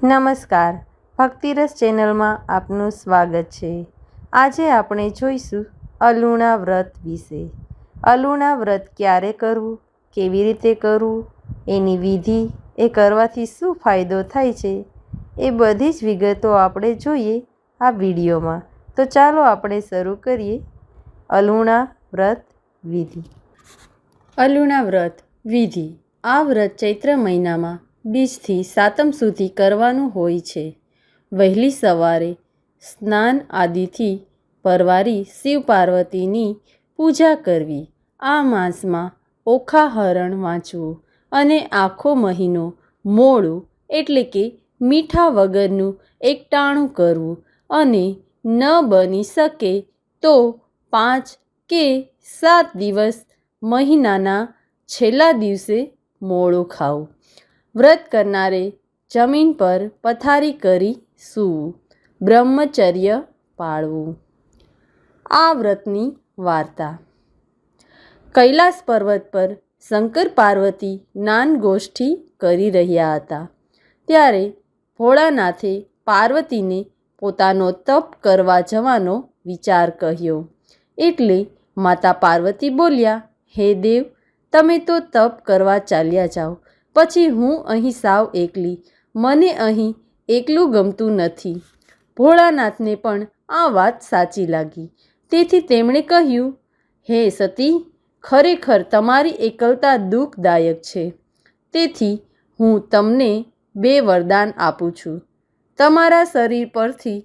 નમસ્કાર, ભક્તિરસ ચેનલમાં આપનું સ્વાગત છે। આજે આપણે જોઈશું અલુણા વ્રત વિશે। અલુણા વ્રત ક્યારે કરવું, કેવી રીતે કરવું, એની વિધિ, એ કરવાથી શું ફાયદો થાય છે, એ બધી જ વિગતો આપણે જોઈએ આ વિડીયોમાં। તો ચાલો આપણે શરૂ કરીએ। અલુણા વ્રત વિધિ। અલુણા વ્રત વિધિ। આ વ્રત ચૈત્ર મહિનામાં બીજથી સાતમ સુધી કરવાનું હોય છે। વહેલી સવારે સ્નાન આદિથી પરવારી શિવ પાર્વતીની પૂજા કરવી। આ માસમાં ઓખા હરણ વાંચવું અને આખો મહિનો મોડું એટલે કે મીઠા વગરનું એકટાણું કરવું અને ન બની શકે તો 5 કે 7 દિવસ મહિનાના છેલ્લા દિવસે મોડું ખાવું। વ્રત કરનારે જમીન પર પથારી કરી સૂવું, બ્રહ્મચર્ય પાળવું। આ વ્રતની વાર્તા। કૈલાસ પર્વત પર શંકર પાર્વતી જ્ઞાન ગોષ્ઠી કરી રહ્યા હતા ત્યારે ભોળાનાથે પાર્વતીને પોતાનો તપ કરવા જવાનો વિચાર કહ્યો। એટલે માતા પાર્વતી બોલ્યા, હે દેવ, તમે તો તપ કરવા ચાલ્યા જાઓ, પછી હું અહીં સાવ એકલી, મને અહીં એકલું ગમતું નથી। ભોળાનાથને પણ આ વાત સાચી લાગી, તેથી તેમણે કહ્યું, હે સતી, ખરેખર તમારી એકલતા દુઃખદાયક છે, તેથી હું તમને 2 વરદાન આપું છું। તમારા શરીર પરથી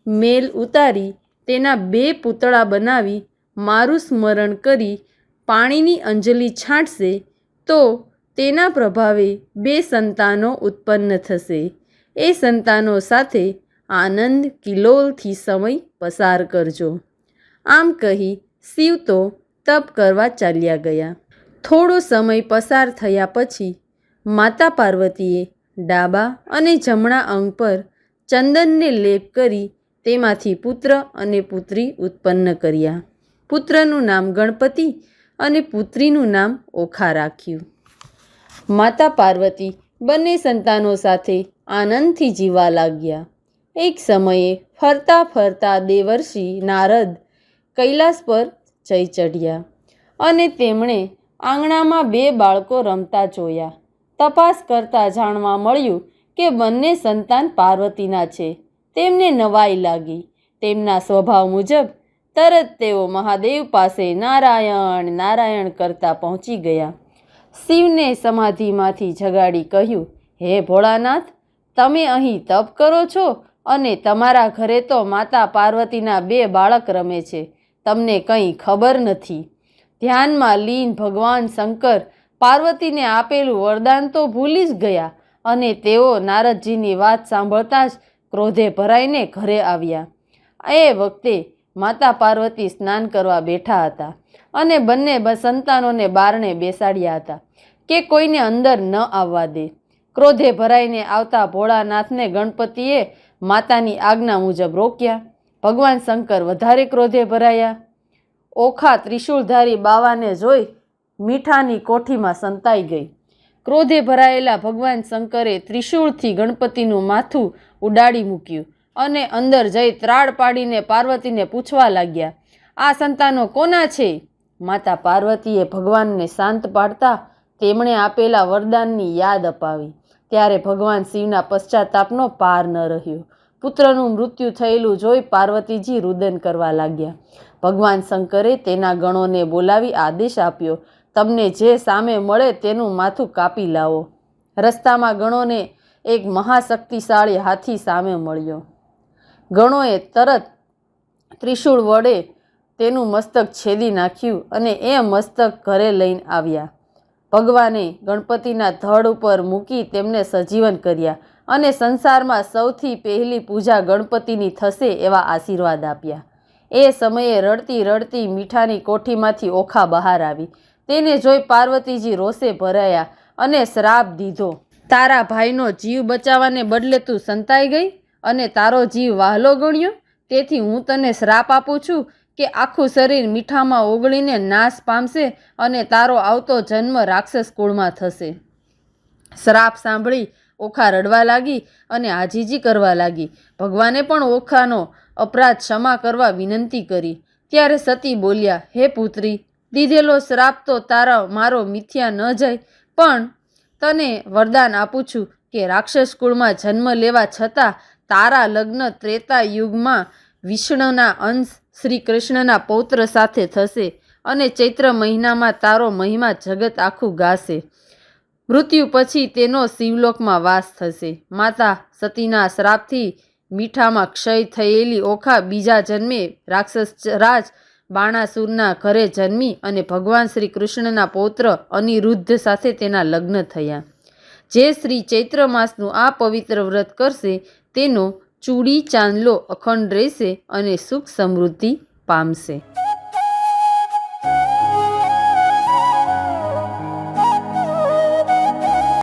મેલ ઉતારી તેના 2 પૂતળા બનાવી મારું સ્મરણ કરી પાણીની અંજલિ છાંટશે તો તેના પ્રભાવે 2 સંતાનો ઉત્પન્ન થશે। એ સંતાનો સાથે આનંદ કિલ્લોલથી સમય પસાર કરજો। આમ કહી શિવ તો તપ કરવા ચાલ્યા ગયા। થોડો સમય પસાર થયા પછી માતા પાર્વતીએ ડાબા અને જમણા અંગ પર ચંદનને લેપ કરી તેમાંથી પુત્ર અને પુત્રી ઉત્પન્ન કર્યા। પુત્રનું નામ ગણપતિ અને પુત્રીનું નામ ઓખા રાખ્યું। માતા પાર્વતી બંને સંતાનો સાથે આનંદથી જીવવા લાગ્યા। એક સમયે ફરતા ફરતા દેવર્ષિ નારદ કૈલાસ પર જઈ ચઢ્યા અને તેમણે આંગણામાં 2 બાળકો રમતા જોયા। તપાસ કરતા જાણવા મળ્યું કે બંને સંતાન પાર્વતીના છે। તેમને નવાઈ લાગી। તેમના સ્વભાવ મુજબ તરત તેઓ મહાદેવ પાસે નારાયણ નારાયણ કરતા પહોંચી ગયા। શિવને સમાધિમાંથી જગાડી કહ્યું, હે ભોળાનાથ, તમે અહીં તપ કરો છો અને તમારા ઘરે તો માતા પાર્વતીના 2 બાળક રમે છે, તમને કંઈ ખબર નથી। ધ્યાનમાં લીન ભગવાન શંકર પાર્વતીને આપેલું વરદાન તો ભૂલી જ ગયા અને તેઓ નારદજીની વાત સાંભળતા જ ક્રોધે ભરાઈને ઘરે આવ્યા। એ વખતે માતા પાર્વતી સ્નાન કરવા બેઠા હતા અને બંને સંતાનોને બારણે બેસાડ્યા હતા કે કોઈને અંદર ન આવવા દે। ક્રોધે ભરાઈને આવતા ભોળાનાથને ગણપતિએ માતાની આજ્ઞા મુજબ રોક્યા। ભગવાન શંકર વધારે ક્રોધે ભરાયા। ઓખા ત્રિશૂળધારી બાવાને જોઈ મીઠાની કોઠીમાં સંતાઈ ગઈ। ક્રોધે ભરાયેલા ભગવાન શંકરે ત્રિશૂળથી ગણપતિનું માથું ઉડાડી મૂક્યું અને અંદર જઈ ત્રાડ પાડીને પાર્વતીને પૂછવા લાગ્યા, આ સંતાનો કોના છે? માતા પાર્વતીએ ભગવાનને શાંત પાડતા તેમણે આપેલા વરદાનની યાદ અપાવી। ત્યારે ભગવાન શિવના પશ્ચાતાપનો પાર ન રહ્યો। પુત્રનું મૃત્યુ થયેલું જોઈ પાર્વતીજી રુદન કરવા લાગ્યા। ભગવાન શંકરે તેના ગણોને બોલાવી આદેશ આપ્યો, તમને જે સામે મળે તેનું માથું કાપી લાવો। રસ્તામાં ગણોને એક મહાશક્તિશાળી હાથી સામે મળ્યો। ગણોએ તરત ત્રિશૂળ વડે તેનું મસ્તક છેદી નાખ્યું અને એ મસ્તક ઘરે લઈને આવ્યા। ભગવાને ગણપતિના ધડ ઉપર મૂકી તેમને સજીવન કર્યા અને સંસારમાં સૌથી પહેલી પૂજા ગણપતિની થશે એવા આશીર્વાદ આપ્યા। એ સમયે રડતી રડતી મીઠાની કોઠીમાંથી ઓખા બહાર આવી। તેને જોઈ પાર્વતીજી રોષે ભરાયા અને શ્રાપ દીધો, તારા ભાઈનો જીવ બચાવવાને બદલે તું સંતાઈ ગઈ અને તારો જીવ વહાલો ગણ્યો, તેથી હું તને શ્રાપ આપું છું કે આખું શરીર મીઠામાં ઓગળીને નાશ પામશે અને તારો આવતો જન્મ રાક્ષસ કુળમાં થશે। શ્રાપ સાંભળી ઓખા રડવા લાગી અને આજીજી કરવા લાગી. ભગવાને પણ ઓખાનો અપરાધ ક્ષમા કરવા વિનંતી કરી. ત્યારે સતી બોલ્યા, હે પુત્રી, દીધેલો શ્રાપ તો મારો મિથ્યા ન જાય, પણ તને વરદાન આપું છું કે રાક્ષસ કુળમાં જન્મ લેવા છતાં તારા લગ્ન ત્રેતા યુગમાં વિષ્ણુના અંશ શ્રી કૃષ્ણના પૌત્ર સાથે થશે અને ચૈત્ર મહિનામાં તારો મહિમા જગત આખું ગાશે. મૃત્યુ પછી તેનો શિવલોકમાં વાસ થશે. માતા સતીના શ્રાપથી મીઠામાં ક્ષય થયેલી ઓખા બીજા જન્મે રાક્ષસ રાજ બાણાસુરના ઘરે જન્મી અને ભગવાન શ્રી કૃષ્ણના પૌત્ર અનિરુદ્ધ સાથે તેના લગ્ન થયા. જે શ્રી ચૈત્ર માસનું આ પવિત્ર વ્રત કરશે તેનો ચૂડી ચાંદલો અખંડ રહેશે અને સુખ સમૃદ્ધિ પામશે.